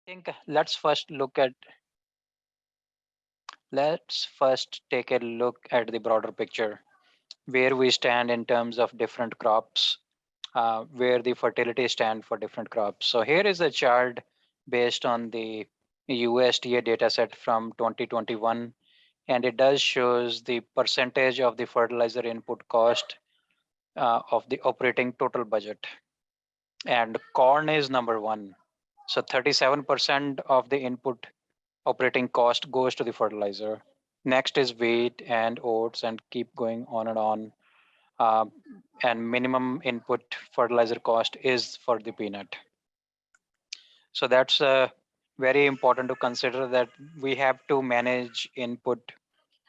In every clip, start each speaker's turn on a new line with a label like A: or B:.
A: think let's first take a look at the broader picture, where we stand in terms of different crops, where the fertility stand for different crops. So here is a chart based on the USDA dataset from 2021, and it does shows the percentage of the fertilizer input cost of the operating total budget. And corn is number one. So 37% of the input operating cost goes to the fertilizer. Next is wheat and oats, and keep going on and on. Uh, and minimum input fertilizer cost is for the peanut. So that's very important to consider that we have to manage input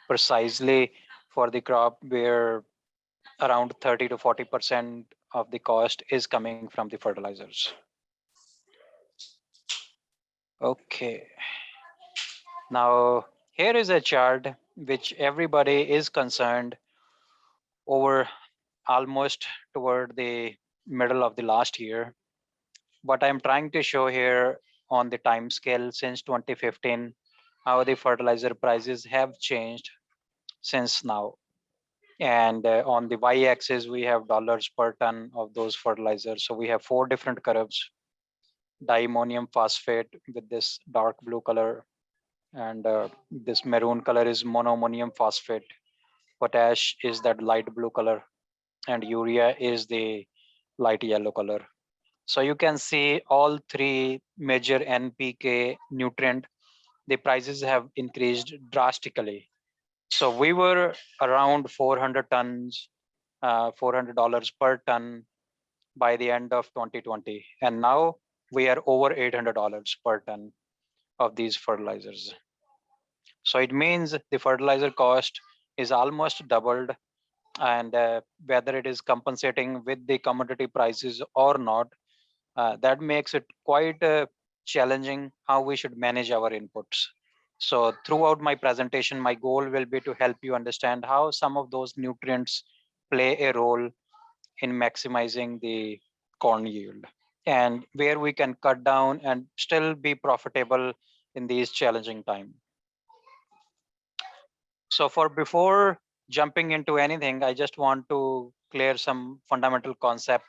A: precisely for the crop where around 30 to 40% of the cost is coming from the fertilizers. Okay. Now, here is a chart which everybody is concerned over almost toward the middle of the last year. What I'm trying to show here on the time scale since 2015, how the fertilizer prices have changed since now. And on the y-axis, we have dollars per ton of those fertilizers. So we have four different curves: diammonium phosphate with this dark blue color, and this maroon color is monoammonium phosphate. Potash is that light blue color, and urea is the light yellow color. So you can see all three major NPK nutrient, the prices have increased drastically. So we were around 400 tons, $400 per ton by the end of 2020. And now we are over $800 per ton of these fertilizers. So it means the fertilizer cost is almost doubled, and whether it is compensating with the commodity prices or not, that makes it quite challenging how we should manage our inputs. So throughout my presentation, my goal will be to help you understand how some of those nutrients play a role in maximizing the corn yield, and where we can cut down and still be profitable in these challenging times. So for before jumping into anything, I just want to clear some fundamental concept,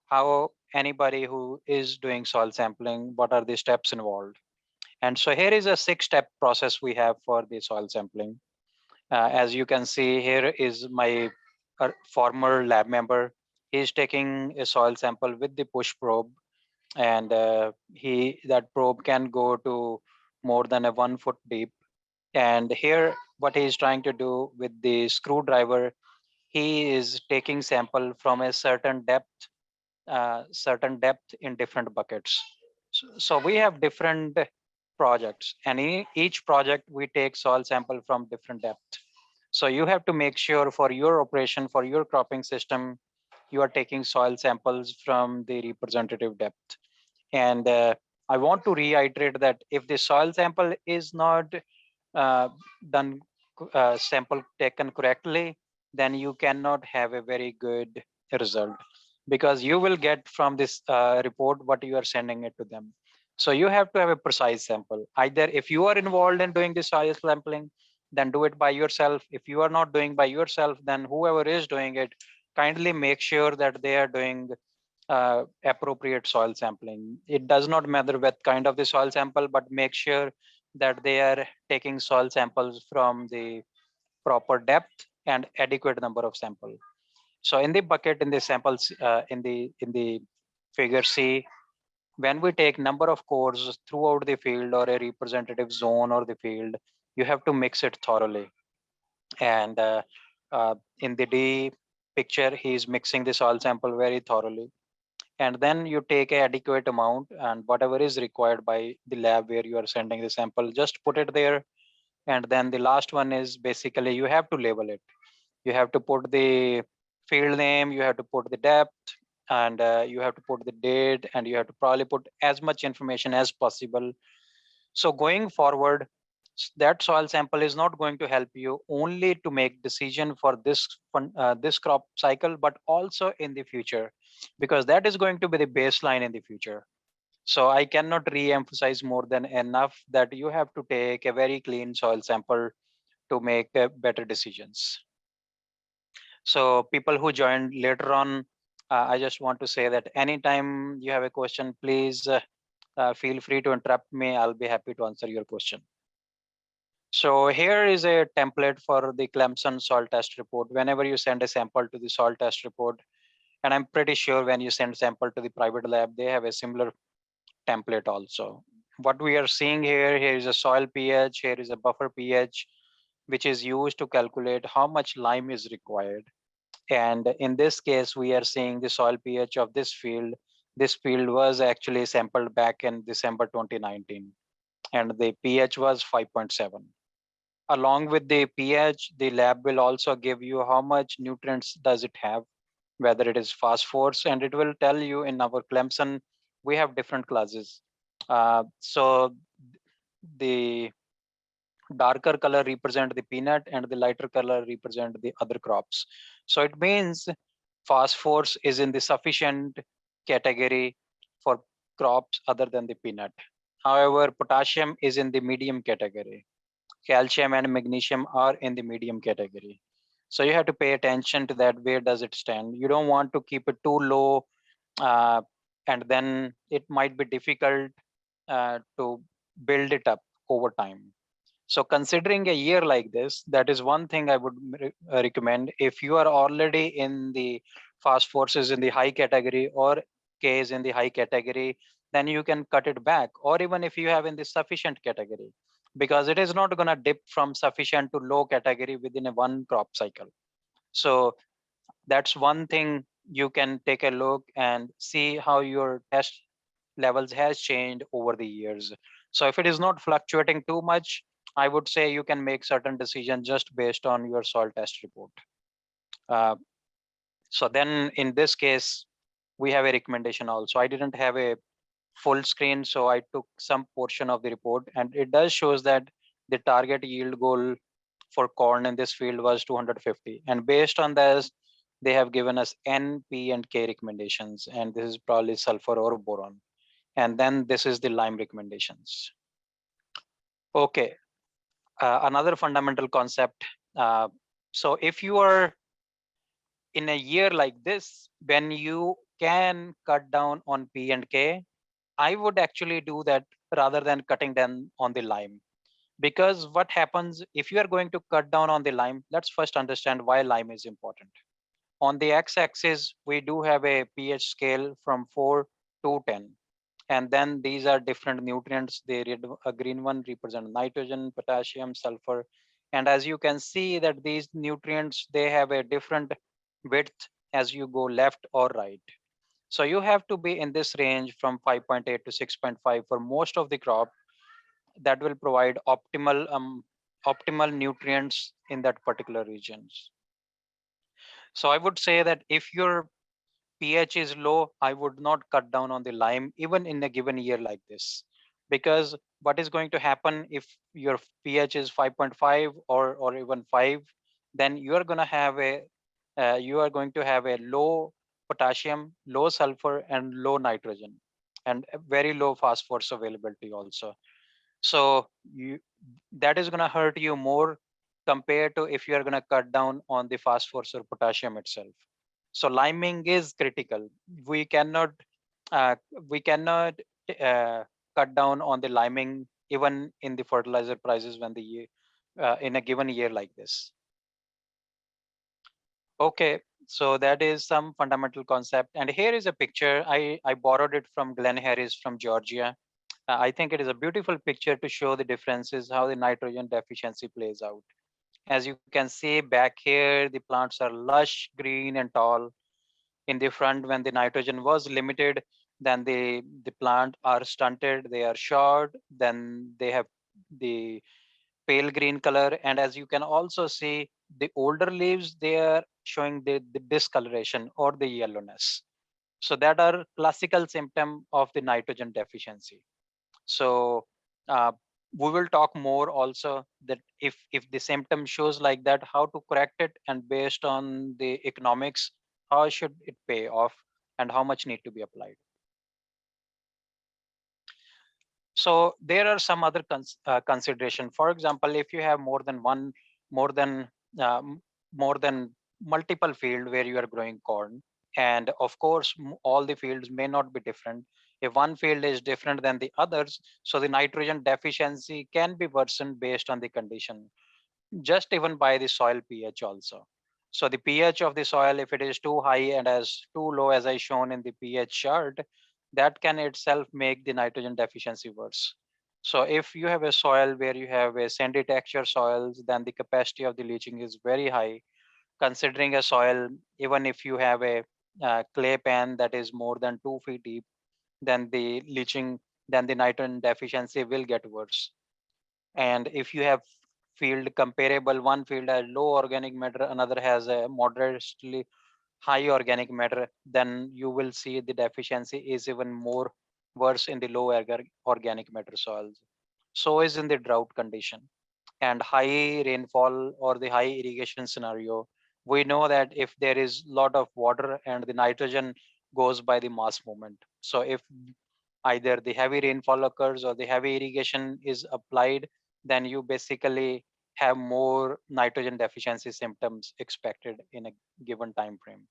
A: how anybody who is doing soil sampling, what are the steps involved. And so here is a 6-step process we have for the soil sampling. As you can see, here is my former lab member. He's taking a soil sample with the push probe, and that probe can go to more than a 1 foot deep. And here, what he is trying to do with the screwdriver, he is taking sample from a certain depth in different buckets. So we have different projects, and in each project we take soil sample from different depth. So you have to make sure for your operation, for your cropping system, you are taking soil samples from the representative depth. And I want to reiterate that if the soil sample is not uh, done sample taken correctly, then you cannot have a very good result, because you will get from this report what you are sending it to them. So you have to have a precise sample. Either if you are involved in doing the soil sampling, then do it by yourself. If you are not doing by yourself, then whoever is doing it, kindly make sure that they are doing appropriate soil sampling. It does not matter what kind of the soil sample, but make sure that they are taking soil samples from the proper depth and adequate number of sample. So in the bucket, in the samples, in the figure C, when we take number of cores throughout the field or a representative zone or the field, you have to mix it thoroughly. And in the D picture, he is mixing the soil sample very thoroughly. And then you take a adequate amount, and whatever is required by the lab where you are sending the sample, just put it there. And then the last one is basically you have to label it. You have to put the field name, you have to put the depth, and you have to put the date, and you have to probably put as much information as possible. So going forward, that soil sample is not going to help you only to make decision for this crop cycle, but also in the future, because that is going to be the baseline in the future. So I cannot re-emphasize more than enough that you have to take a very clean soil sample to make better decisions. So people who joined later on, I just want to say that anytime you have a question, please feel free to interrupt me. I'll be happy to answer your question. So here is a template for the Clemson soil test report. Whenever you send a sample to the soil test report, and I'm pretty sure when you send sample to the private lab, they have a similar template also. What we are seeing here is a soil pH, here is a buffer pH, which is used to calculate how much lime is required. And in this case, we are seeing the soil pH of this field. This field was actually sampled back in December 2019, and the pH was 5.7. Along with the pH, the lab will also give you how much nutrients does it have, whether it is phosphorus, and it will tell you in our Clemson, we have different classes. So the darker color represent the peanut and the lighter color represent the other crops. So it means phosphorus is in the sufficient category for crops other than the peanut. However, potassium is in the medium category. Calcium and magnesium are in the medium category. So you have to pay attention to that. Where does it stand? You don't want to keep it too low, uh, and then it might be difficult to build it up over time. So considering a year like this, that is one thing I would recommend. If you are already in the phosphorus is in the high category or K is in the high category, then you can cut it back. Or even if you have in the sufficient category, because it is not going to dip from sufficient to low category within a one crop cycle. So that's one thing you can take a look and see how your test levels has changed over the years. So if it is not fluctuating too much, I would say you can make certain decisions just based on your soil test report. Uh, so then in this case, we have a recommendation also. I didn't have a full screen, so I took some portion of the report, and it does shows that the target yield goal for corn in this field was 250. And based on this, they have given us N, P, and K recommendations. And this is probably sulfur or boron. And then this is the lime recommendations. Okay, another fundamental concept. So if you are in a year like this, when you can cut down on P and K, I would actually do that rather than cutting down on the lime. Because what happens if you are going to cut down on the lime, let's first understand why lime is important. On the x-axis, we do have a pH scale from 4 to 10. And then these are different nutrients. A green one represent nitrogen, potassium, sulfur. And as you can see that these nutrients, they have a different width as you go left or right. So you have to be in this range from 5.8 to 6.5 for most of the crop. That will provide optimal nutrients in that particular regions. So I would say that if your pH is low, I would not cut down on the lime even in a given year like this. Because what is going to happen if your pH is 5.5 or even 5, then you are going to have a low potassium, low sulfur, and low nitrogen, and a very low phosphorus availability also. So that is going to hurt you more compared to if you are going to cut down on the phosphorus or potassium itself. So liming is critical. We cannot uh, we cannot uh, cut down on the liming even in the fertilizer prices when the year in a given year like this. Okay, so that is some fundamental concept. And here is a picture. I borrowed it from Glenn Harris from Georgia. I think it is a beautiful picture to show the differences, how the nitrogen deficiency plays out. As you can see back here, the plants are lush, green, and tall. In the front, when the nitrogen was limited, then the plant are stunted, they are short, then they have the pale green color. And as you can also see, the older leaves, they are showing the discoloration or the yellowness. So that are classical symptom of the nitrogen deficiency. So uh, we will talk more also that if the symptom shows like that, how to correct it, and based on the economics, how should it pay off and how much need to be applied. So there are some other consideration. For example, if you have more than uh, m- more than multiple field where you are growing corn, and of course all the fields may not be different. If one field is different than the others, so the nitrogen deficiency can be worsened based on the condition, just even by the soil pH also. So the pH of the soil, if it is too high and as too low as I shown in the pH chart, that can itself make the nitrogen deficiency worse. So if you have a soil where you have a sandy texture soils, then the capacity of the leaching is very high. Considering a soil, even if you have a clay pan that is more than 2 feet deep, then the leaching, then the nitrogen deficiency will get worse. And if you have field comparable, one field has low organic matter, another has a moderately high organic matter, then you will see the deficiency is even more worse in the low organic matter soils. So is in the drought condition and high rainfall or the high irrigation scenario. We know that if there is lot of water and the nitrogen goes by the mass movement. So if either the heavy rainfall occurs or the heavy irrigation is applied, then you basically have more nitrogen deficiency symptoms expected in a given time frame.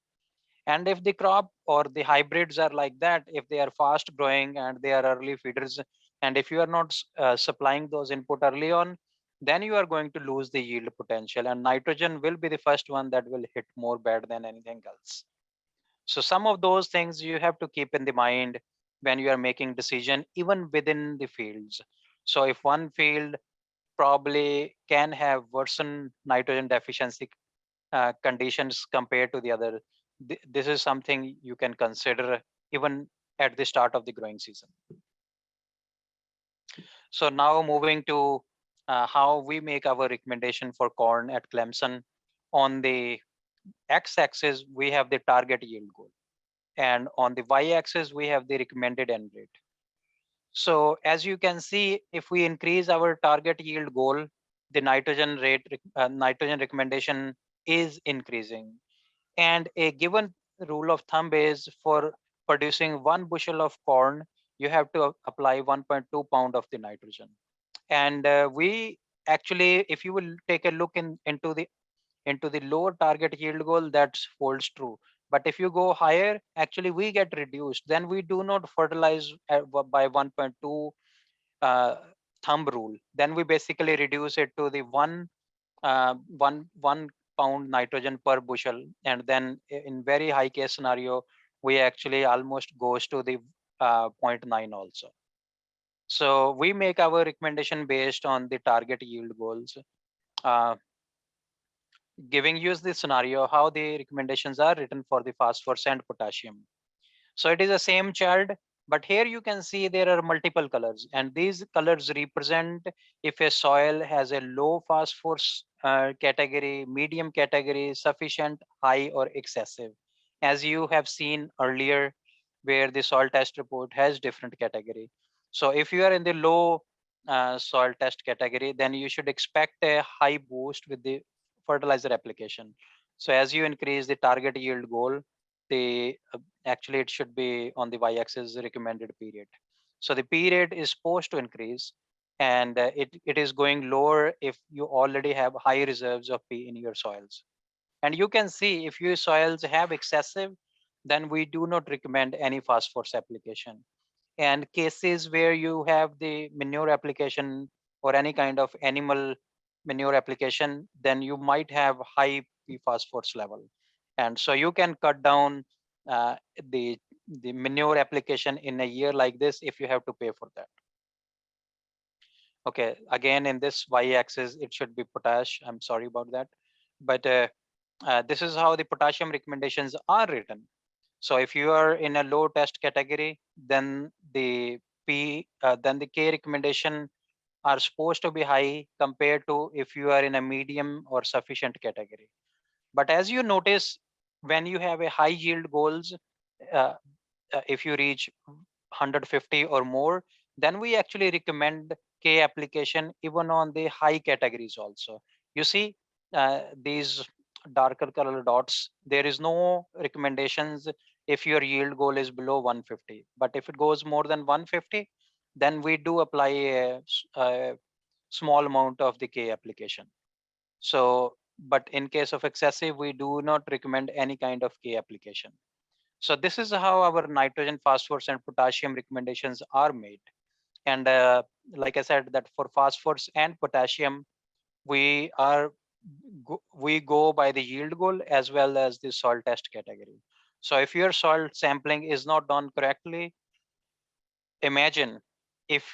A: And if the crop or the hybrids are like that, if they are fast growing and they are early feeders, and if you are not supplying those input early on, then you are going to lose the yield potential, and nitrogen will be the first one that will hit more bad than anything else. So some of those things you have to keep in the mind when you are making decision even within the fields. So if one field probably can have worsened nitrogen deficiency conditions compared to the other, this is something you can consider even at the start of the growing season. So now moving to how we make our recommendation for corn at Clemson. On the x-axis we have the target yield goal, and on the y-axis we have the recommended end rate. So as you can see, if we increase our target yield goal, the nitrogen recommendation is increasing. And a given rule of thumb is for producing 1 bushel of corn, you have to apply 1.2 pound of the nitrogen. And we actually, if you will take a look into the lower target yield goal, that holds true. But if you go higher, actually we get reduced. Then we do not fertilize by 1.2 uh, thumb rule. Then we basically reduce it to the one pound nitrogen per bushel, and then in very high case scenario, we actually almost goes to the zero point 0.9 also. So we make our recommendation based on the target yield goals. Uh, Giving you the scenario how the recommendations are written for the phosphorus and potassium. So it is the same chart, but here you can see there are multiple colors, and these colors represent if a soil has a low phosphorus category, medium category, sufficient, high, or excessive. As you have seen earlier, where the soil test report has different category. So if you are in the low soil test category, then you should expect a high boost with the fertilizer application. So as you increase the target yield goal, the actually it should be on the y-axis recommended period. So the period is supposed to increase, and it is going lower if you already have high reserves of P in your soils. And you can see if your soils have excessive, then we do not recommend any phosphorus application. And cases where you have the manure application or any kind of animal manure application, then you might have high P phosphorus level. And so you can cut down uh, the the manure application in a year like this if you have to pay for that. Okay, again in this y-axis it should be potash. I'm sorry about that, but this is how the potassium recommendations are written. So if you are in a low test category, then then the K recommendation are supposed to be high compared to if you are in a medium or sufficient category. But as you notice, when you have a high yield goals, uh, if you reach 150 or more, then we actually recommend K application even on the high categories also. You see these darker color dots, there is no recommendations if your yield goal is below 150. But if it goes more than 150, then we do apply a small amount of the K application. So, but in case of excessive, we do not recommend any kind of K application. So this is how our nitrogen, phosphorus, and potassium recommendations are made. And like I said, that for phosphorus and potassium, we go by the yield goal as well as the soil test category. So if your soil sampling is not done correctly, imagine if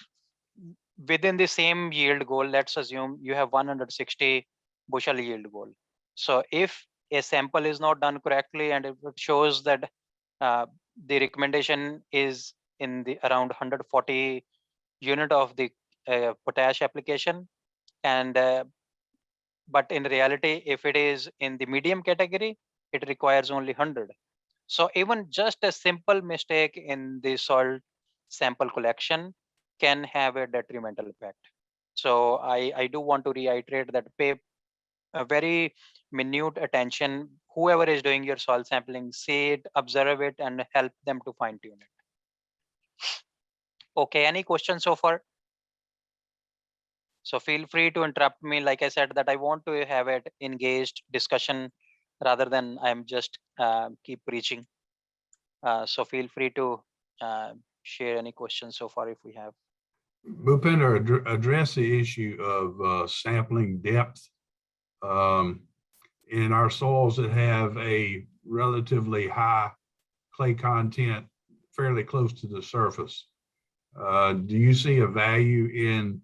A: within the same yield goal, let's assume you have 160 bushel yield goal. So if a sample is not done correctly and if it shows that uh, the recommendation is in the around 140 unit of the potash application, and but in reality, if it is in the medium category, it requires only 100. So even just a simple mistake in the soil sample collection can have a detrimental effect. So I do want to reiterate that pay a very minute attention. Whoever is doing your soil sampling, see it, observe it, and help them to fine tune it. Okay, any questions so far? So feel free to interrupt me. Like I said, that I want to have an engaged discussion rather than I'm just keep preaching. So feel free to share any questions so far if we have.
B: Bhupinder, address the issue of sampling depth um, in our soils that have a relatively high clay content fairly close to the surface. Do you see a value in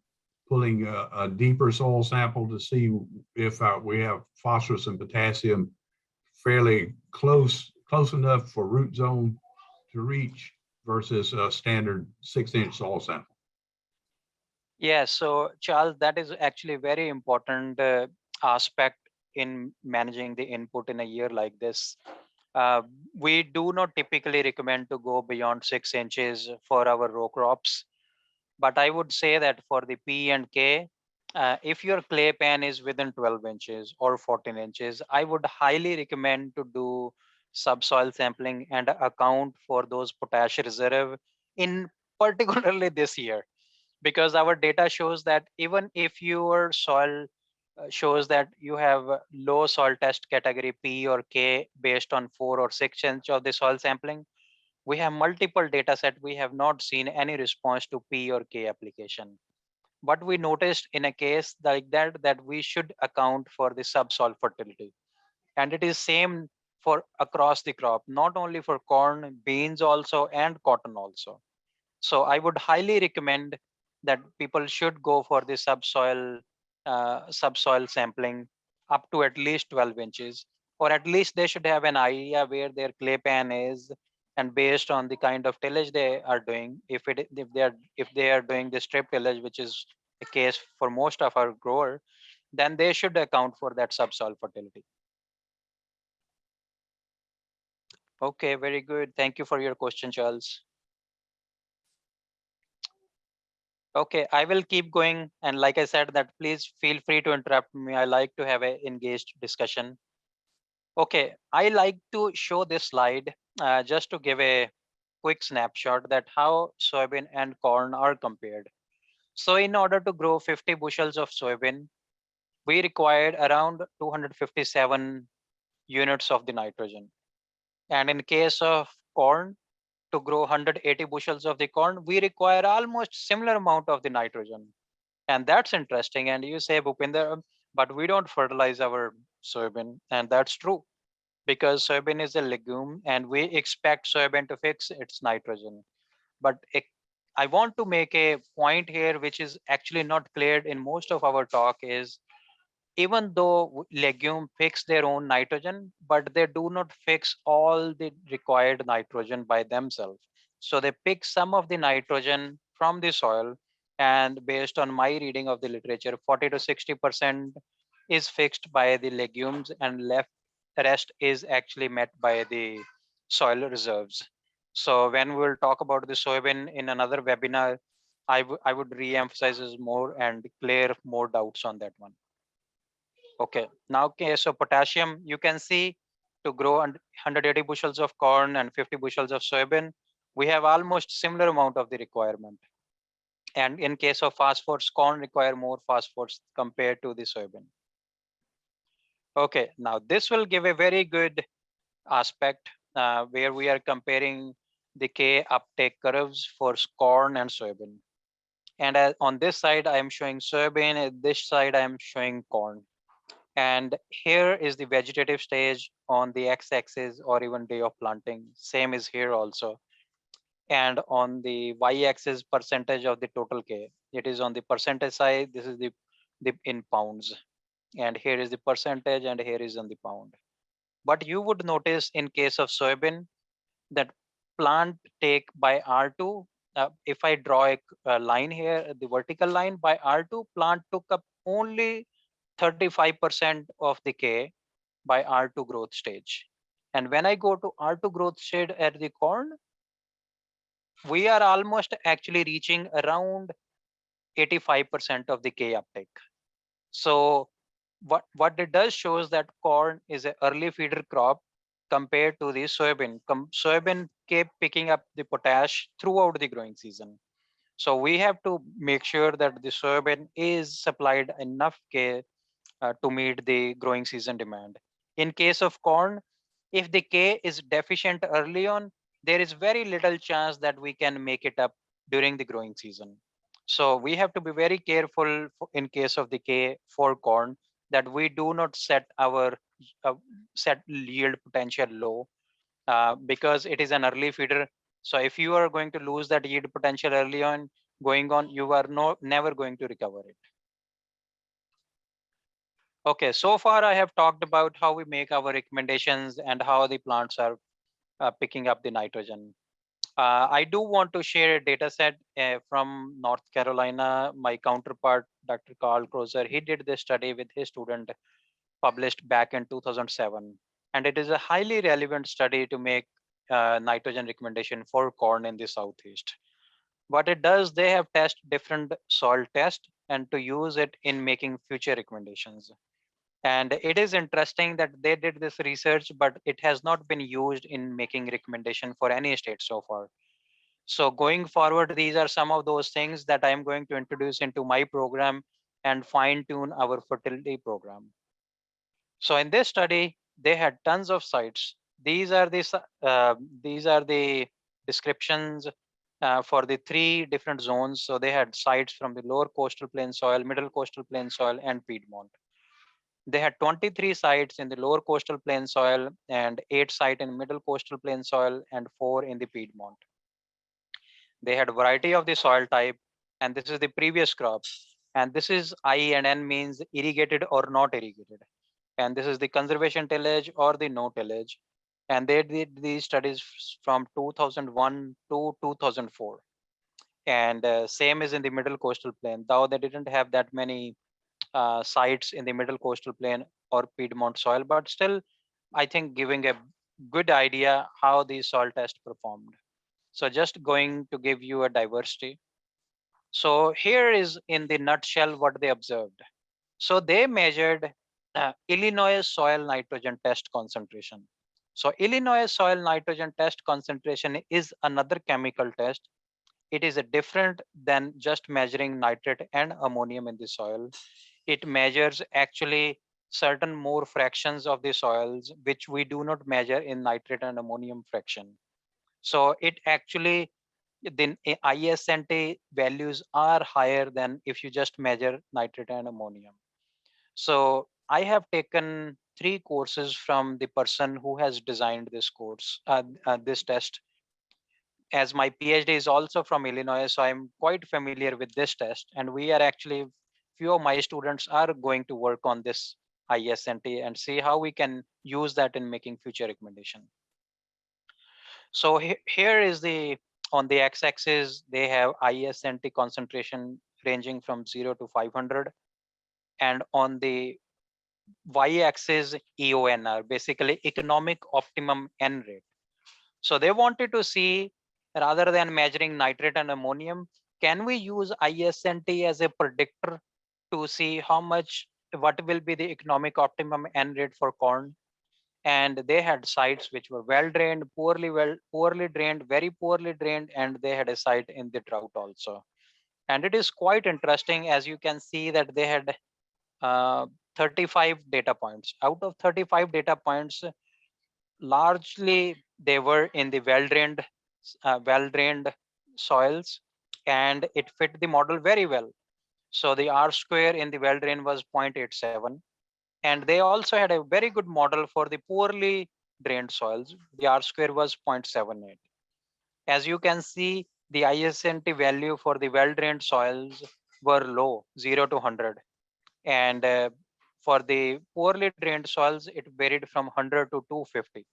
B: pulling a deeper soil sample to see if we have phosphorus and potassium fairly close enough for root zone to reach versus a standard 6-inch soil sample?
A: Yeah, so Charles, that is actually very important aspect in managing the input in a year like this. Uh, we do not typically recommend to go beyond 6 inches for our row crops. But I would say that for the P and K, if your clay pan is within 12 inches or 14 inches, I would highly recommend to do subsoil sampling and account for those potash reserve in particularly this year, because our data shows that even if your soil shows that you have low soil test category P or K based on 4 or 6 inch of the soil sampling, we have multiple data set. We have not seen any response to P or K application. But we noticed in a case like that we should account for the subsoil fertility. And it is same for across the crop, not only for corn, beans also, and cotton also. So I would highly recommend that people should go for the subsoil sampling up to at least 12 inches, or at least they should have an idea where their clay pan is, and based on the kind of tillage they are doing, if they are doing the strip tillage, which is the case for most of our grower, then they should account for that subsoil fertility. Okay, very good. Thank you for your question, Charles. Okay, I will keep going. And like I said, that please feel free to interrupt me. I like to have an engaged discussion. Okay, I like to show this slide just to give a quick snapshot that how soybean and corn are compared. So in order to grow 50 bushels of soybean, we required around 257 units of the nitrogen. And in case of corn, to grow 180 bushels of the corn, we require almost similar amount of the nitrogen. And that's interesting. And you say, Bhupinder, but we don't fertilize our soybean. And that's true, because soybean is a legume and we expect soybean to fix its nitrogen. But I want to make a point here, which is actually not cleared in most of our talk, is even though legume fix their own nitrogen, but they do not fix all the required nitrogen by themselves. So they pick some of the nitrogen from the soil, and based on my reading of the literature, 40 to 60% is fixed by the legumes, and left the rest is actually met by the soil reserves. So when we'll talk about the soybean in another webinar, I would re-emphasize this more and clear more doubts on that one. Okay, now okay, so potassium, you can see to grow 180 bushels of corn and 50 bushels of soybean, we have almost similar amount of the requirement. And in case of phosphorus, corn require more phosphorus compared to the soybean. Okay, now this will give a very good aspect where we are comparing the K uptake curves for corn and soybean. And on this side, I am showing soybean. At this side, I am showing corn. And here is the vegetative stage on the x-axis or even day of planting. Same is here also. And on the y-axis, percentage of the total K. It is on the percentage side. This is the in pounds. And here is the percentage and here is on the pound. But you would notice in case of soybean that plant take by R2. If I draw a line here, the vertical line by R2, plant took up only 35% of the K by R2 growth stage. And when I go to R2 growth stage at the corn, we are almost actually reaching around 85% of the K uptake. So what it does shows that corn is an early feeder crop compared to the soybean. Soybean kept picking up the potash throughout the growing season. So we have to make sure that the soybean is supplied enough K to meet the growing season demand. In case of corn, if the K is deficient early on, there is very little chance that we can make it up during the growing season. So we have to be very careful in case of the K for corn that we do not set our uh, set yield potential low because it is an early feeder. So if you are going to lose that yield potential early on, going on, you are never going to recover it. Okay, so far I have talked about how we make our recommendations and how the plants are picking up the nitrogen. I do want to share a data set from North Carolina. My counterpart, Dr. Carl Crozer, he did this study with his student published back in 2007. And it is a highly relevant study to make nitrogen recommendation for corn in the Southeast. What it does, they have tested different soil tests and to use it in making future recommendations. And it is interesting that they did this research, but it has not been used in making recommendation for any state so far. So going forward, these are some of those things that I'm going to introduce into my program and fine tune our fertility program. So in this study, they had tons of sites. These are the descriptions for the three different zones. So they had sites from the lower coastal plain soil, middle coastal plain soil, and Piedmont. They had 23 sites in the lower coastal plain soil and 8 sites in middle coastal plain soil and 4 in the Piedmont. They had a variety of the soil type, and this is the previous crop. And this is I and N means irrigated or not irrigated. And this is the conservation tillage or the no tillage. And they did these studies from 2001 to 2004. And same is in the middle coastal plain, though they didn't have that many sites in the middle coastal plain or Piedmont soil, but still, I think giving a good idea how the soil test performed. So just going to give you a diversity. So here is in the nutshell what they observed. So they measured Illinois soil nitrogen test concentration. So Illinois soil nitrogen test concentration is another chemical test. It is a different than just measuring nitrate and ammonium in the soil. It measures actually certain more fractions of the soils which we do not measure in nitrate and ammonium fraction. So it actually the ISNT values are higher than if you just measure nitrate and ammonium. So I have taken 3 courses from the person who has designed this course, this test. As my PhD is also from Illinois, so I'm quite familiar with this test. And we are actually, few of my students are going to work on this ISNT and see how we can use that in making future recommendation. So here is the, on the x-axis, they have ISNT concentration ranging from 0 to 500. And on the y-axis, EONR, basically economic optimum N rate. So they wanted to see, rather than measuring nitrate and ammonium, can we use ISNT as a predictor to see how much, what will be the economic optimum N rate for corn? And they had sites which were well drained, poorly drained, very poorly drained, and they had a site in the drought also. And it is quite interesting, as you can see that they had 35 data points. Out of 35 data points, largely they were in the well-drained soils, and it fit the model very well. So the R square in the well-drained was 0.87, and they also had a very good model for the poorly drained soils. The R square was 0.78. As you can see, the ISNT value for the well-drained soils were low, 0 to 100. And for the poorly drained soils, it varied from 100 to 250.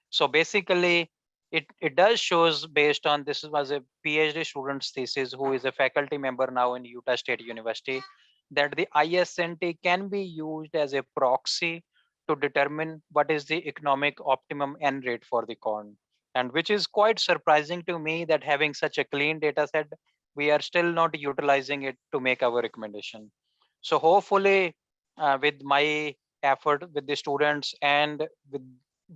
A: So basically, it does shows based on, this was a PhD student's thesis who is a faculty member now in Utah State University, that the ISNT can be used as a proxy to determine what is the economic optimum N rate for the corn. And which is quite surprising to me that having such a clean data set, we are still not utilizing it to make our recommendation. So hopefully, with my effort with the students and with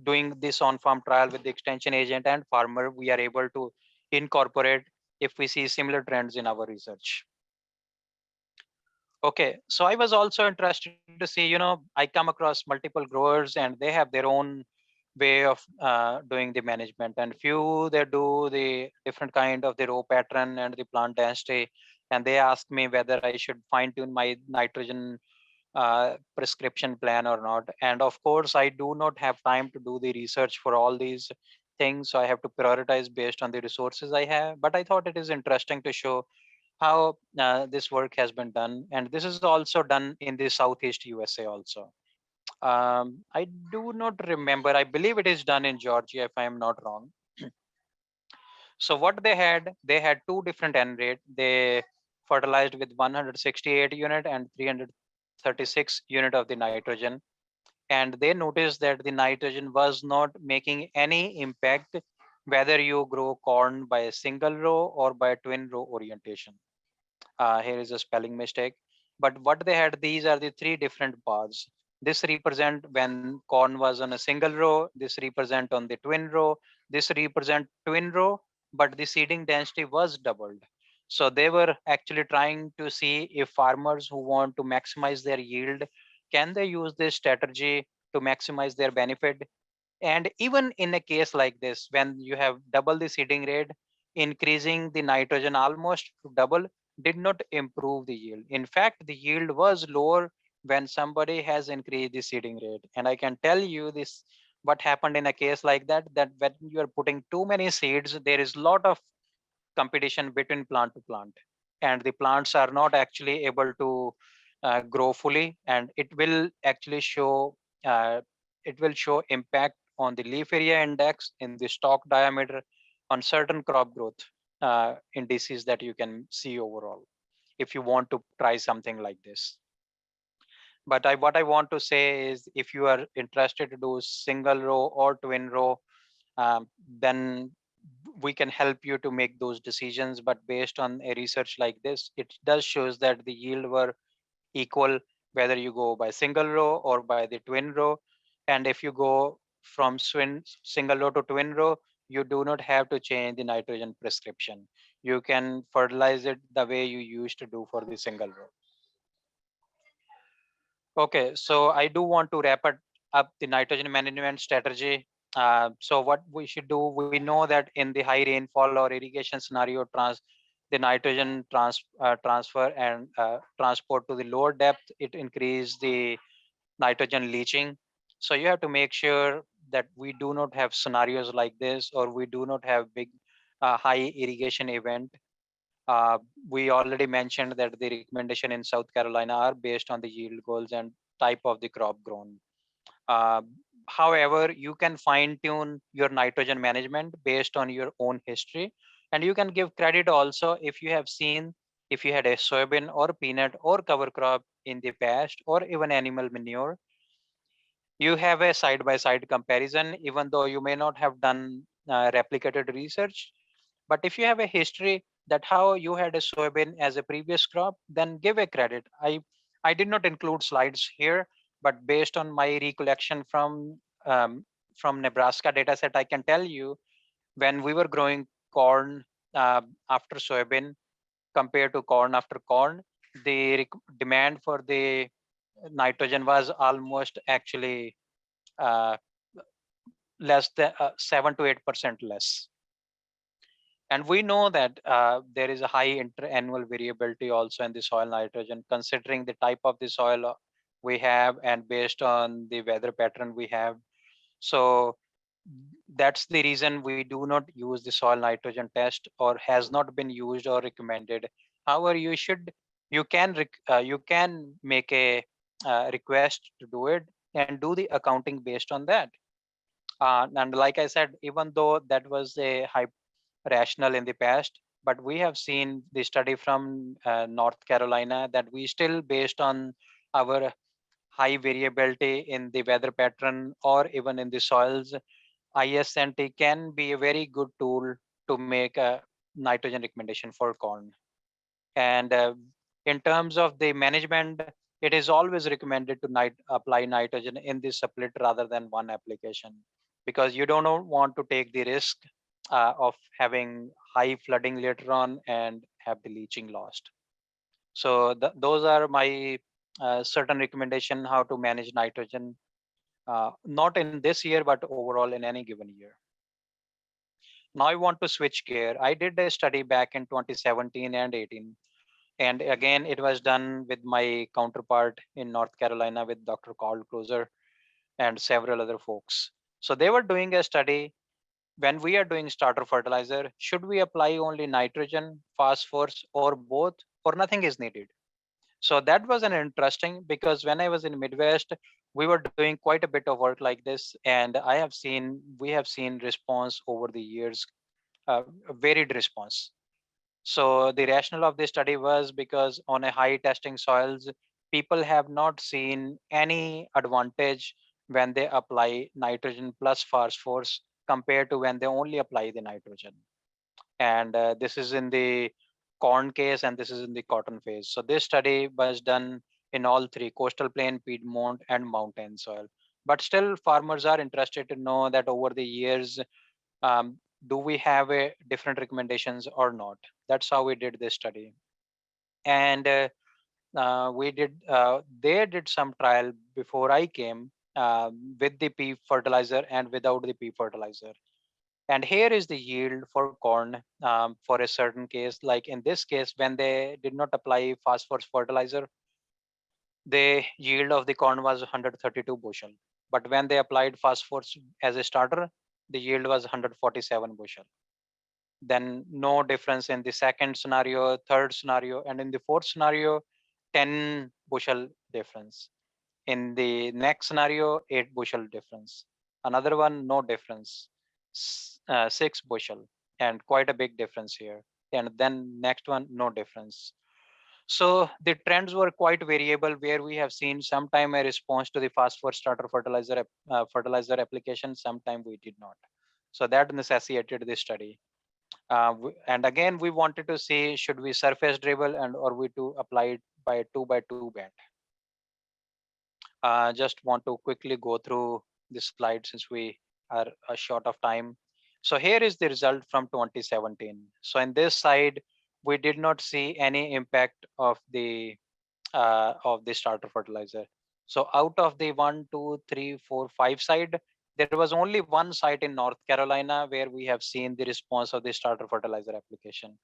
A: doing this on-farm trial with the extension agent and farmer, we are able to incorporate if we see similar trends in our research. Okay, so I was also interested to see, I come across multiple growers and they have their own way of doing the management, and few they do the different kind of the row pattern and the plant density, and they ask me whether I should fine tune my nitrogen prescription plan or not. And of course, I do not have time to do the research for all these things, so I have to prioritize based on the resources I have. But I thought it is interesting to show how this work has been done, and this is also done in the Southeast USA also. I do not remember. I believe it is done in Georgia, if I am not wrong. So what they had two different N rate. They fertilized with 168 unit and 336 unit of the nitrogen. And they noticed that the nitrogen was not making any impact whether you grow corn by a single row or by a twin row orientation. Here is a spelling mistake. But what they had, these are the three different bars. This represent when corn was on a single row, this represent on the twin row, this represent twin row, but the seeding density was doubled. So they were actually trying to see if farmers who want to maximize their yield, can they use this strategy to maximize their benefit. And even in a case like this, when you have double the seeding rate, increasing the nitrogen almost to double did not improve the yield. In fact, the yield was lower when somebody has increased the seeding rate. And I can tell you this, what happened in a case like that, that when you are putting too many seeds, there is lot of competition between plant to plant, and the plants are not actually able to grow fully, and uh, it will show impact on the leaf area index, in the stalk diameter, on certain crop growth indices that you can see overall if you want to try something like this. But what I want to say is, if you are interested to do single row or twin row, then we can help you to make those decisions. But based on a research like this, it does shows that the yield were equal whether you go by single row or by the twin row. And if you go from single row to twin row, you do not have to change the nitrogen prescription. You can fertilize it the way you used to do for the single row. Okay, so I do want to wrap it up the nitrogen management strategy. So what we should do, we know that in the high rainfall or irrigation scenario, the nitrogen transfer and transport to the lower depth, it increase the nitrogen leaching. So you have to make sure that we do not have scenarios like this, or we do not have big high irrigation event. uh, we already mentioned that the recommendation in South Carolina are based on the yield goals and type of the crop grown. Uh, However, you can fine tune your nitrogen management based on your own history. And you can give credit also if you have seen, if you had a soybean or peanut or cover crop in the past, or even animal manure, you have a side by side comparison, even though you may not have done replicated research. But if you have a history that how you had a soybean as a previous crop, then give a credit. I did not include slides here, but based on my recollection from Nebraska dataset, I can tell you when we were growing corn after soybean, compared to corn after corn, the demand for the nitrogen was almost actually uh, less than 7 to 8% less. And we know that there is a high annual variability also in the soil nitrogen, considering the type of the soil we have and based on the weather pattern we have. So that's the reason we do not use the soil nitrogen test, or has not been used or recommended. However, you can make a request to do it and do the accounting based on that. And like I said, even though that was a high rational in the past, but we have seen the study from North Carolina that we still, based on our high variability in the weather pattern or even in the soils, ISNT can be a very good tool to make a nitrogen recommendation for corn. And in terms of the management, it is always recommended to apply nitrogen in the split rather than one application, because you don't want to take the risk of having high flooding later on and have the leaching lost. So those are my certain recommendation how to manage nitrogen, not in this year, but overall in any given year. Now I want to switch gear. I did a study back in 2017 and 18. And again, it was done with my counterpart in North Carolina with Dr. Carl Cruiser and several other folks. So they were doing a study. When we are doing starter fertilizer, should we apply only nitrogen, phosphorus, or both, or nothing is needed? So that was an interesting, because when I was in Midwest, we were doing quite a bit of work like this, and we have seen response over the years, varied response. So the rationale of this study was because on a high testing soils, people have not seen any advantage when they apply nitrogen plus phosphorus compared to when they only apply the nitrogen. And this is in the corn case and this is in the cotton phase. So this study was done in all three: coastal plain, Piedmont, and mountain soil. But still, farmers are interested to know that over the years, do we have a different recommendations or not. That's how we did this study. And they did some trial before I came, with the p fertilizer and without the p fertilizer. And here is the yield for corn, for a certain case. Like in this case, when they did not apply phosphorus fertilizer, the yield of the corn was 132 bushel. But when they applied phosphorus as a starter, the yield was 147 bushel. Then no difference in the second scenario, third scenario, and in the fourth scenario, 10 bushel difference. In the next scenario, 8 bushel difference. Another one, no difference, 6 bushel, and quite a big difference here. And then next one, no difference. So the trends were quite variable, where we have seen sometime a response to the phosphorus starter fertilizer application, sometime we did not. So that necessitated this study. And again, we wanted to see, should we surface dribble and or we to apply it by 2x2 band. Just want to quickly go through this slide since we are short of time. So here is the result from 2017. So in this side, we did not see any impact of the starter fertilizer. So out of the 1, 2, 3, 4, 5 side, there was only one site in North Carolina where we have seen the response of the starter fertilizer application.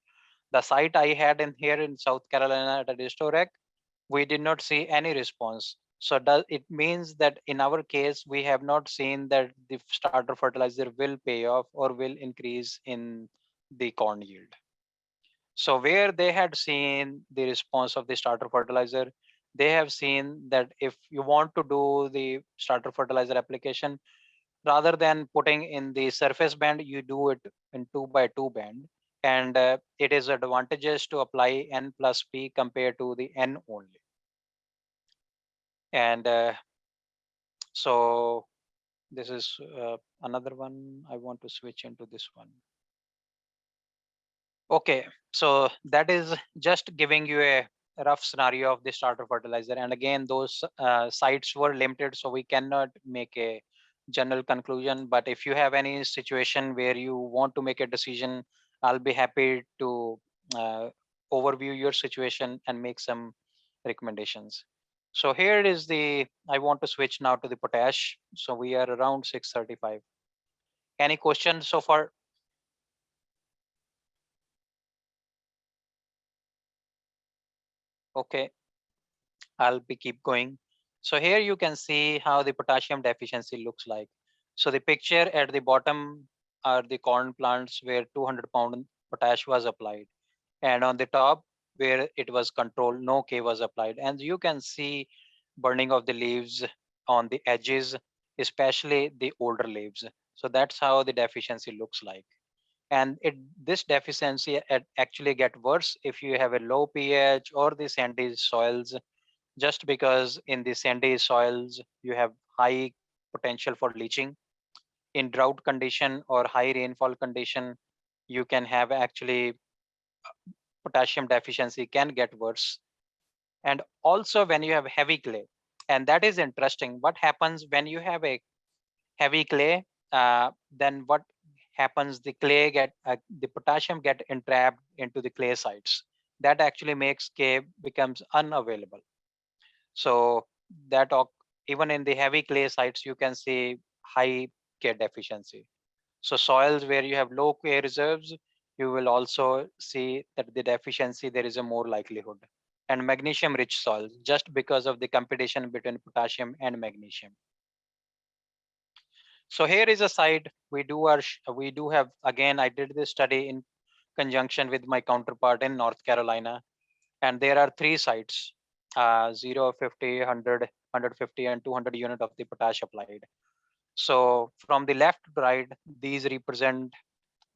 A: The site I had in here in South Carolina at Edisto, we did not see any response. So does it means that in our case, we have not seen that the starter fertilizer will pay off or will increase in the corn yield. So where they had seen the response of the starter fertilizer, they have seen that if you want to do the starter fertilizer application, rather than putting in the surface band, you do it in 2x2 band. And it is advantageous to apply N plus P compared to the N only. And so this is another one. I want to switch into this one. Okay, so that is just giving you a rough scenario of the starter fertilizer. And again, those sites were limited, so we cannot make a general conclusion. But if you have any situation where you want to make a decision, I'll be happy to overview your situation and make some recommendations. So here is I want to switch now to the potash. So we are around 635. Any questions so far? Okay, I'll be keep going. So here you can see how the potassium deficiency looks like. So the picture at the bottom are the corn plants where 200 pound potash was applied. And on the top where it was controlled, no K was applied. And you can see burning of the leaves on the edges, especially the older leaves. So that's how the deficiency looks like. And this deficiency actually get worse if you have a low pH or the sandy soils, just because in the sandy soils you have high potential for leaching. In drought condition or high rainfall condition, you can have actually potassium deficiency can get worse. And also when you have heavy clay, and that is interesting, what happens when you have a heavy clay, then what happens, the potassium get entrapped into the clay sites. That actually makes K becomes unavailable. So that even in the heavy clay sites, you can see high K deficiency. So soils where you have low K reserves, you will also see that the deficiency, there is a more likelihood. And magnesium rich soils, just because of the competition between potassium and magnesium. So here is a site we do have, again, I did this study in conjunction with my counterpart in North Carolina. And there are three sites, 0, 50, 100, 150, and 200 unit of the potash applied. So from the left to right, these represent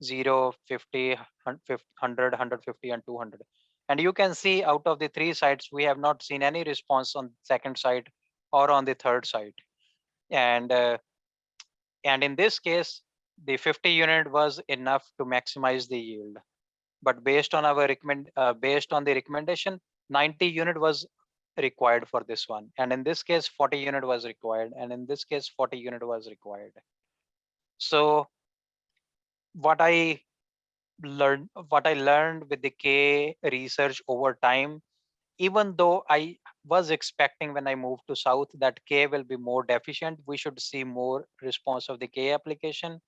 A: 0, 50, 100, 150, and 200. And you can see out of the three sites, we have not seen any response on second site or on the third site. And in this case, the 50 unit was enough to maximize the yield. But based on the recommendation, 90 unit was required for this one. And in this case, 40 unit was required. And in this case, 40 unit was required. So what I learned with the K research over time, even though I was expecting when I moved to South that K will be more deficient, we should see more response of the K application,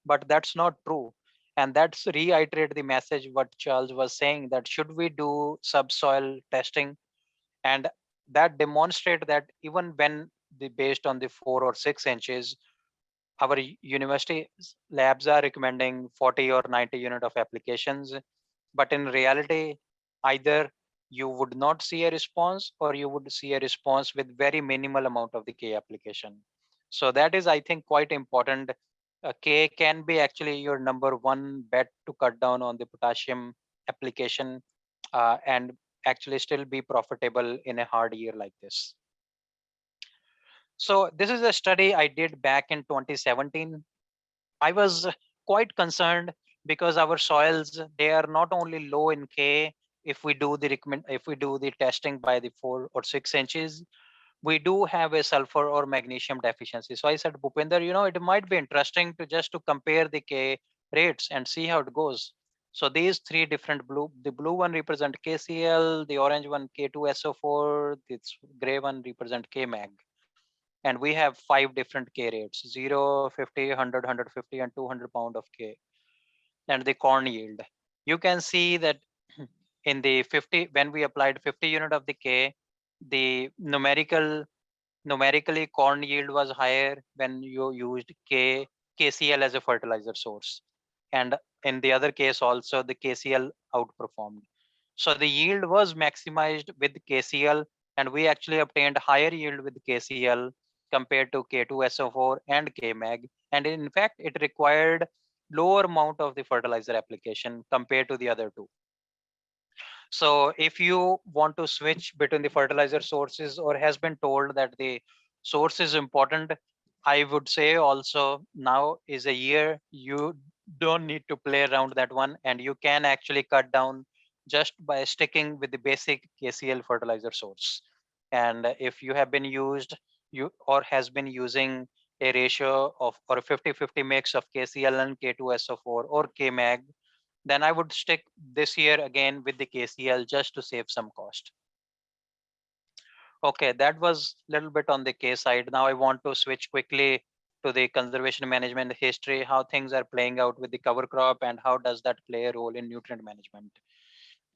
A: but that's not true. And that's reiterate the message what Charles was saying, that should we do subsoil testing, and that demonstrate that even when based on the 4 or 6 inches, our university labs are recommending 40 or 90 unit of applications, but in reality, either you would not see a response or you would see a response with very minimal amount of the K application. So that is, I think, quite important. K can be actually your number one bet to cut down on the potassium application, and actually still be profitable in a hard year like this. So this is a study I did back in 2017. I was quite concerned because our soils, they are not only low in K. If we do the testing by the 4 or 6 inches, we do have a sulfur or magnesium deficiency. So I said, Bhupinder, it might be interesting to just to compare the K rates and see how it goes. So these three different the blue one represent KCl, the orange one K2SO4, this gray one represent KMag. And we have 5 different K rates, 0, 50, 100, 150, and 200 pound of K. And the corn yield. You can see that in the 50, when we applied 50 unit of the K, the numerically corn yield was higher when you used KCl as a fertilizer source. And in the other case also, the KCl outperformed. So the yield was maximized with KCl, and we actually obtained higher yield with KCl compared to K2SO4 and KMag. And in fact, it required lower amount of the fertilizer application compared to the other two. So if you want to switch between the fertilizer sources or has been told that the source is important, I would say also now is a year you don't need to play around that one, and you can actually cut down just by sticking with the basic KCl fertilizer source. And if you have been used you or has been using a ratio of or a 50-50 mix of KCl and K2SO4 or KMag, then I would stick this year again with the KCL just to save some cost. Okay, that was a little bit on the K side. Now I want to switch quickly to the conservation management history, how things are playing out with the cover crop and how does that play a role in nutrient management.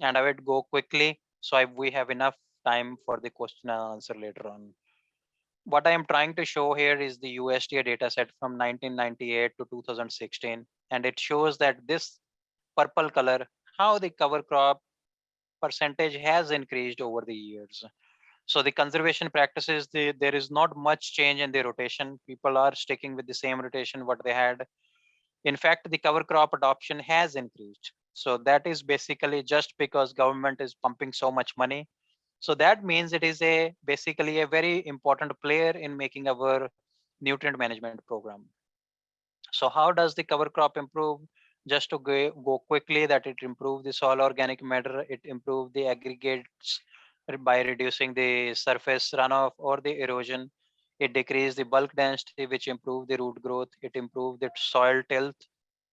A: And I would go quickly so we have enough time for the question and answer later on. What I am trying to show here is the USDA data set from 1998 to 2016, and it shows that this purple color, how the cover crop percentage has increased over the years. So the conservation practices, there is not much change in the rotation. People are sticking with the same rotation what they had. In fact, the cover crop adoption has increased. So that is basically just because government is pumping so much money. So that means it is a basically a very important player in making our nutrient management program. So how does the cover crop improve? Just to go quickly, that it improve the soil organic matter, it improve the aggregates by reducing the surface runoff or the erosion. It decrease the bulk density, which improve the root growth. It improve the soil tilth,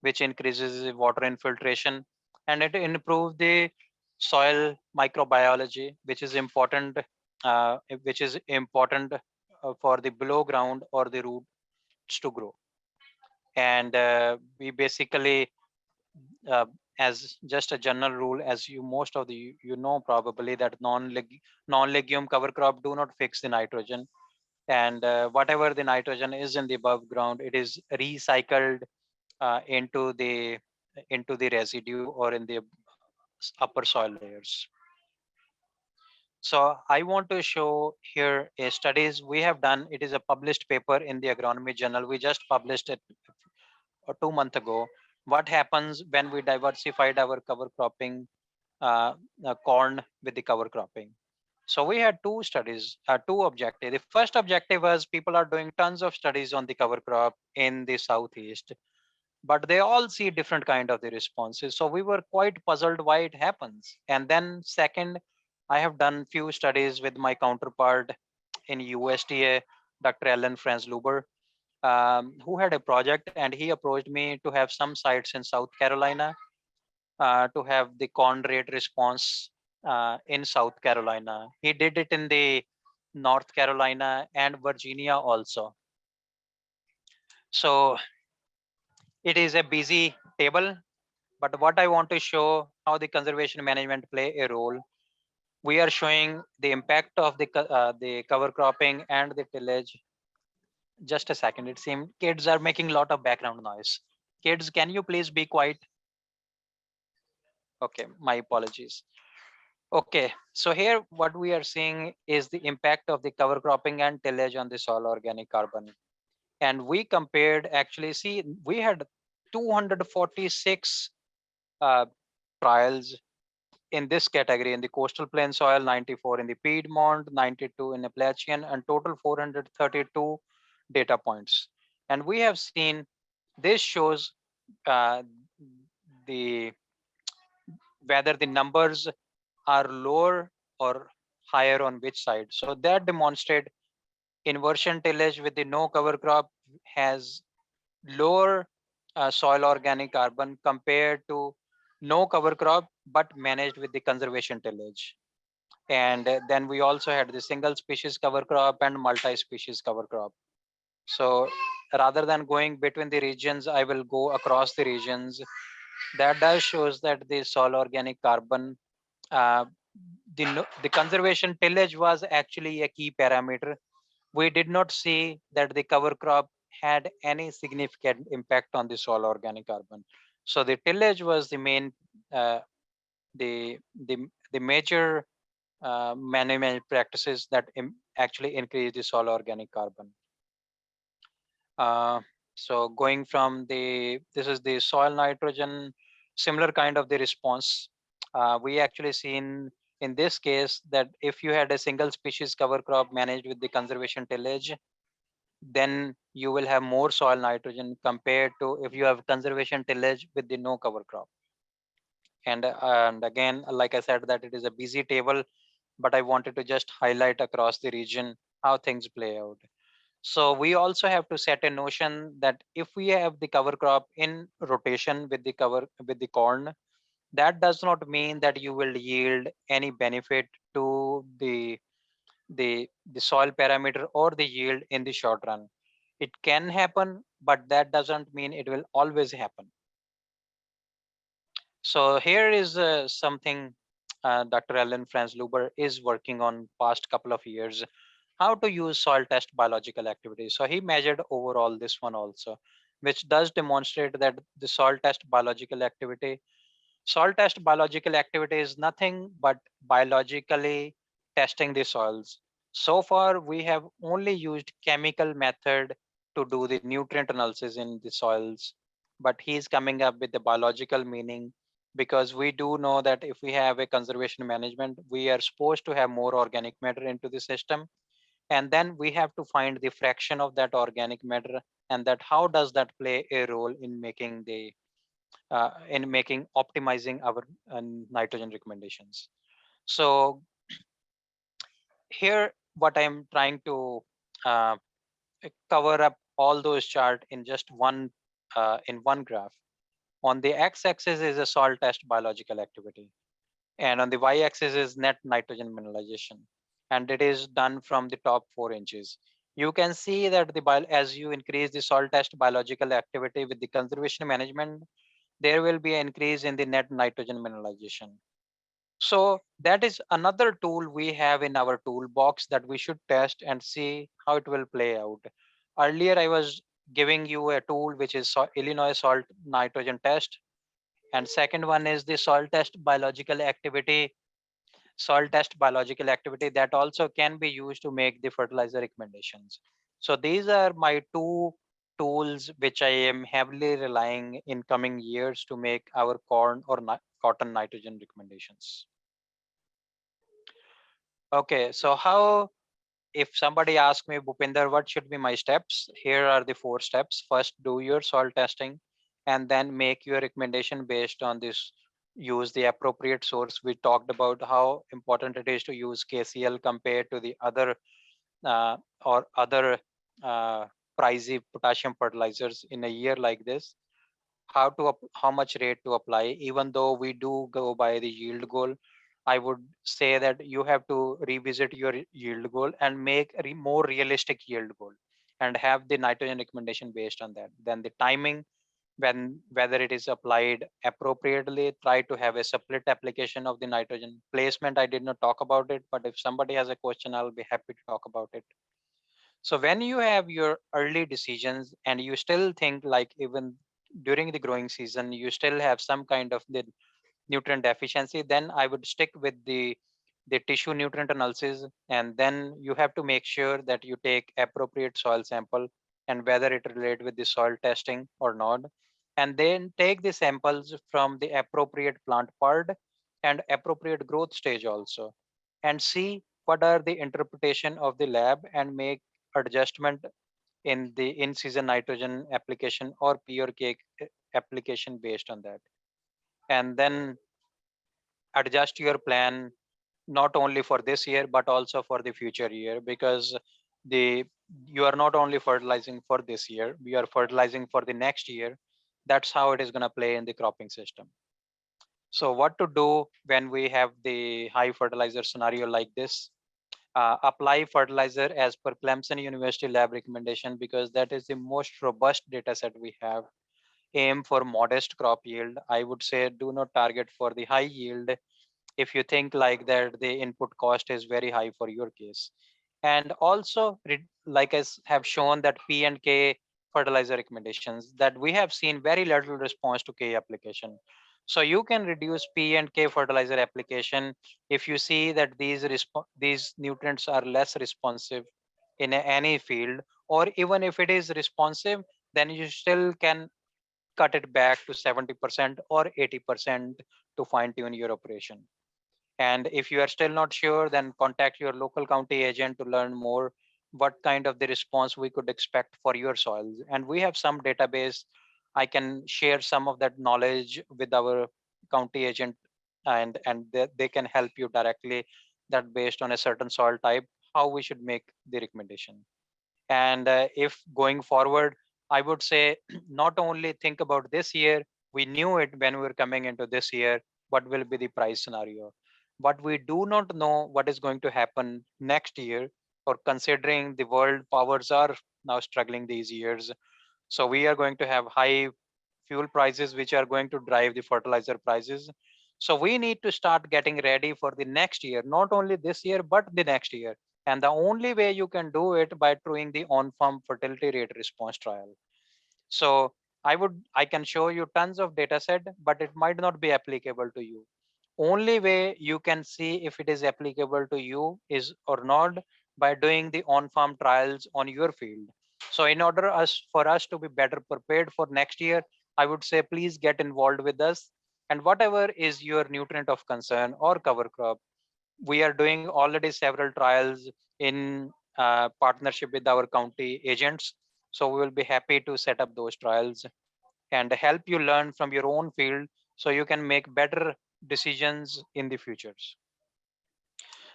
A: which increases the water infiltration, and it improve the soil microbiology, which is important for the below ground or the roots to grow. And we basically, uh, as just a general rule, as you most of the you know probably that non-legume cover crop do not fix the nitrogen, and whatever the nitrogen is in the above ground, it is recycled into the residue or in the upper soil layers. So I want to show here a studies we have done. It is a published paper in the agronomy journal. We just published it 2 months ago. What happens when we diversified our cover cropping corn with the cover cropping? So we had two studies, two objectives. The first objective was people are doing tons of studies on the cover crop in the southeast, but they all see different kind of the responses. So we were quite puzzled why it happens. And then second, I have done few studies with my counterpart in USDA, Dr. Ellen Franz-Luber, who had a project, and he approached me to have some sites in South Carolina to have the corn rate response in South Carolina. He did it in the North Carolina and Virginia also. So it is a busy table, but what I want to show how the conservation management play a role. We are showing the impact of the cover cropping and the tillage. Just a second, it seems kids are making a lot of background noise. Kids, can you please be quiet? Okay, my apologies. Okay, so here what we are seeing is the impact of the cover cropping and tillage on the soil organic carbon. And we compared, actually, see, we had 246 uh, trials in this category, in the coastal plain soil, 94 in the Piedmont, 92 in Appalachian, and total 432 data points. And we have seen, this shows uh, the whether the numbers are lower or higher on which side. So that demonstrate inversion tillage with the no cover crop has lower soil organic carbon compared to no cover crop but managed with the conservation tillage. And then we also had the single species cover crop and multi-species cover crop. So rather than going between the regions, I will go across the regions. That does shows that the soil organic carbon, uh, the conservation tillage was actually a key parameter. We did not see that the cover crop had any significant impact on the soil organic carbon. So the tillage was the main, uh, the major management practices that actually increase the soil organic carbon. Uh, so going from this is the soil nitrogen, similar kind of the response. We actually seen in this case that if you had a single species cover crop managed with the conservation tillage, then you will have more soil nitrogen compared to if you have conservation tillage with the no cover crop. And again, like I said, that it is a busy table, but I wanted to just highlight across the region how things play out. So we also have to set a notion that if we have the cover crop in rotation with the corn, that does not mean that you will yield any benefit to the soil parameter or the yield in the short run. It can happen, but that doesn't mean it will always happen. So here is something Dr. Ellen Franz-Luber is working on past couple of years, how to use soil test biological activity. So he measured overall this one also, which does demonstrate that the soil test biological activity, soil test biological activity is nothing but biologically testing the soils. So far, we have only used chemical method to do the nutrient analysis in the soils, but he's coming up with the biological meaning, because we do know that if we have a conservation management, we are supposed to have more organic matter into the system, and then we have to find the fraction of that organic matter, and that how does that play a role in making optimizing our nitrogen recommendations. So here what I'm trying to uh, cover up all those chart in just in one graph. On the x-axis is a soil test biological activity, and on the y-axis is net nitrogen mineralization, and it is done from the top 4 inches. You can see that as you increase the soil test biological activity with the conservation management, there will be an increase in the net nitrogen mineralization. So that is another tool we have in our toolbox that we should test and see how it will play out. Earlier, I was giving you a tool which is Illinois salt nitrogen test, and second one is the soil test biological activity that also can be used to make the fertilizer recommendations. So these are my two tools which I am heavily relying in coming years to make our corn or cotton nitrogen recommendations. Okay, so how, if somebody asks me, Bhupinder, what should be my steps? Here are the 4 steps. First, do your soil testing and then make your recommendation based on this. Use the appropriate source. We talked about how important it is to use KCl compared to the other uh, or other uh, pricey potassium fertilizers in a year like this. How much rate to apply. Even though we do go by the yield goal, I would say that you have to revisit your yield goal and make a more realistic yield goal, and have the nitrogen recommendation based on that. Then the timing, when whether it is applied appropriately, try to have a split application of the nitrogen placement. I did not talk about it, but if somebody has a question, I'll be happy to talk about it. So when you have your early decisions and you still think like even during the growing season, you still have some kind of the nutrient deficiency, then I would stick with the tissue nutrient analysis. And then you have to make sure that you take appropriate soil sample and whether it relate with the soil testing or not. And then take the samples from the appropriate plant part and appropriate growth stage also, and see what are the interpretation of the lab and make adjustment in the in-season nitrogen application or pure cake application based on that. And then adjust your plan not only for this year but also for the future year, because the you are not only fertilizing for this year, we are fertilizing for the next year. That's how it is going to play in the cropping system. So what to do when we have the high fertilizer scenario like this? Apply fertilizer as per Clemson University lab recommendation, because that is the most robust data set we have. Aim for modest crop yield. I would say do not target for the high yield if you think like that the input cost is very high for your case. And also, like have shown that P and K fertilizer recommendations, that we have seen very little response to K application. So you can reduce P and K fertilizer application if you see that these nutrients are less responsive in any field, or even if it is responsive, then you still can cut it back to 70% or 80% to fine tune your operation. And if you are still not sure, then contact your local county agent to learn more what kind of the response we could expect for your soils. And we have some database. I can share some of that knowledge with our county agent, and they can help you directly that based on a certain soil type, how we should make the recommendation. And if going forward, I would say not only think about this year, we knew it when we were coming into this year, what will be the price scenario. But we do not know what is going to happen next year, or considering the world powers are now struggling these years. So we are going to have high fuel prices, which are going to drive the fertilizer prices. So we need to start getting ready for the next year, not only this year, but the next year. And the only way you can do it by doing the on-farm fertility rate response trial. So I can show you tons of data set, but it might not be applicable to you. Only way you can see if it is applicable to you is or not by doing the on-farm trials on your field. So in order for us to be better prepared for next year, I would say please get involved with us. And whatever is your nutrient of concern or cover crop, we are doing already several trials in partnership with our county agents. So we will be happy to set up those trials and help you learn from your own field so you can make better decisions in the futures.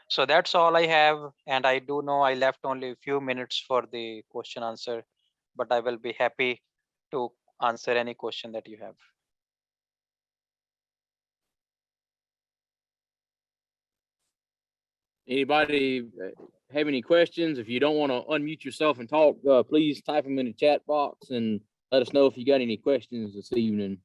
A: So that's all I have. And I do know I left only a few minutes for the question answer, but I will be happy to answer any question that you have.
C: Anybody have any questions? If you don't want to unmute yourself and talk, please type them in the chat box and let us know if you got any questions this evening.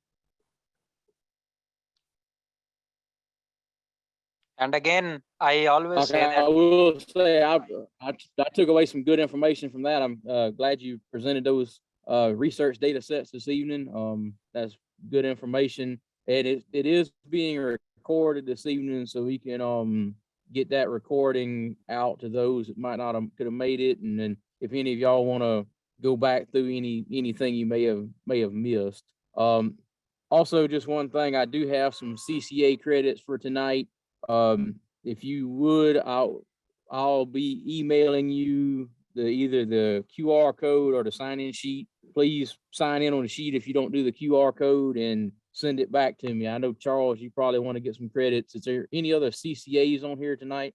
A: And again, I always say
C: Okay, I
A: that.
C: will say I took away some good information from that. I'm glad you presented those research data sets this evening. That's good information, and it is being recorded this evening, so we can get that recording out to those that might not have could have made it. And then if any of y'all want to go back through anything you may have missed. Also, just one thing, I do have some CCA credits for tonight. If you would, I'll be emailing you either the QR code or the sign-in sheet. Please sign in on the sheet if you don't do the QR code and send it back to me. I know, Charles, you probably want to get some credits. Is there any other CCAs on here tonight?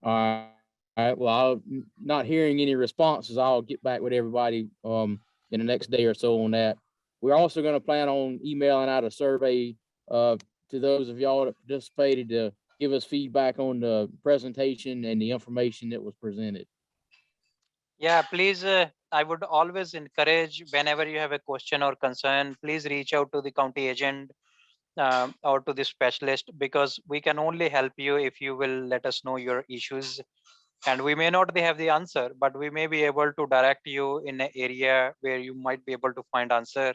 C: All right. Well, I'm not hearing any responses. I'll get back with everybody in the next day or so on that. We're also going to plan on emailing out a survey to those of y'all that participated to give us feedback on the presentation and the information that was presented.
A: Yeah, please, I would always encourage whenever you have a question or concern, please reach out to the county agent or to the specialist, because we can only help you if you will let us know your issues. And we may not have the answer, but we may be able to direct you in an area where you might be able to find answer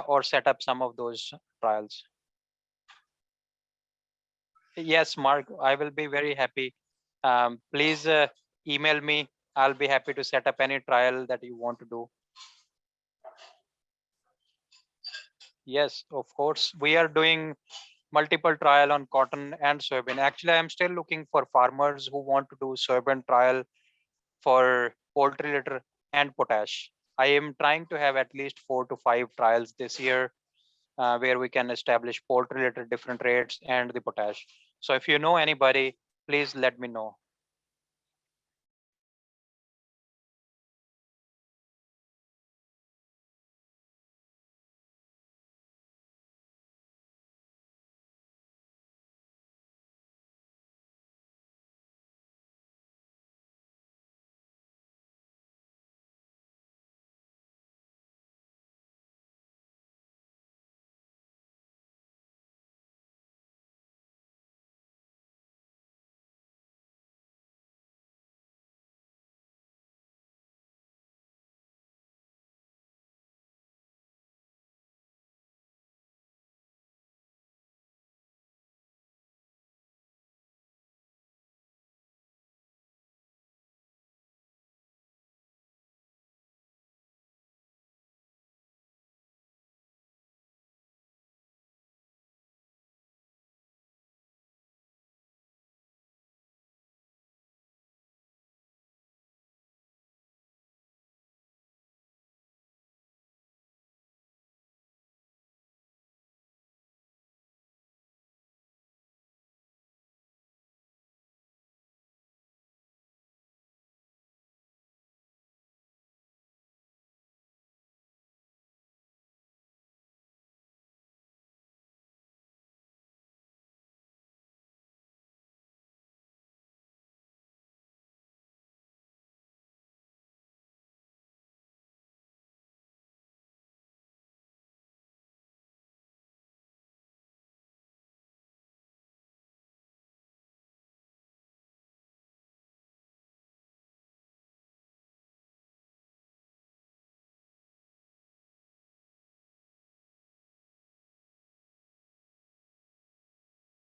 A: or set up some of those trials. Yes, Mark, I will be very happy. Please email me. I'll be happy to set up any trial that you want to do. Yes, of course. We are doing multiple trial on cotton and soybean. Actually, I'm still looking for farmers who want to do soybean trial for poultry litter and potash. I am trying to have at least 4 to 5 trials this year where we can establish poultry litter different rates and the potash. So if you know anybody, please let me know.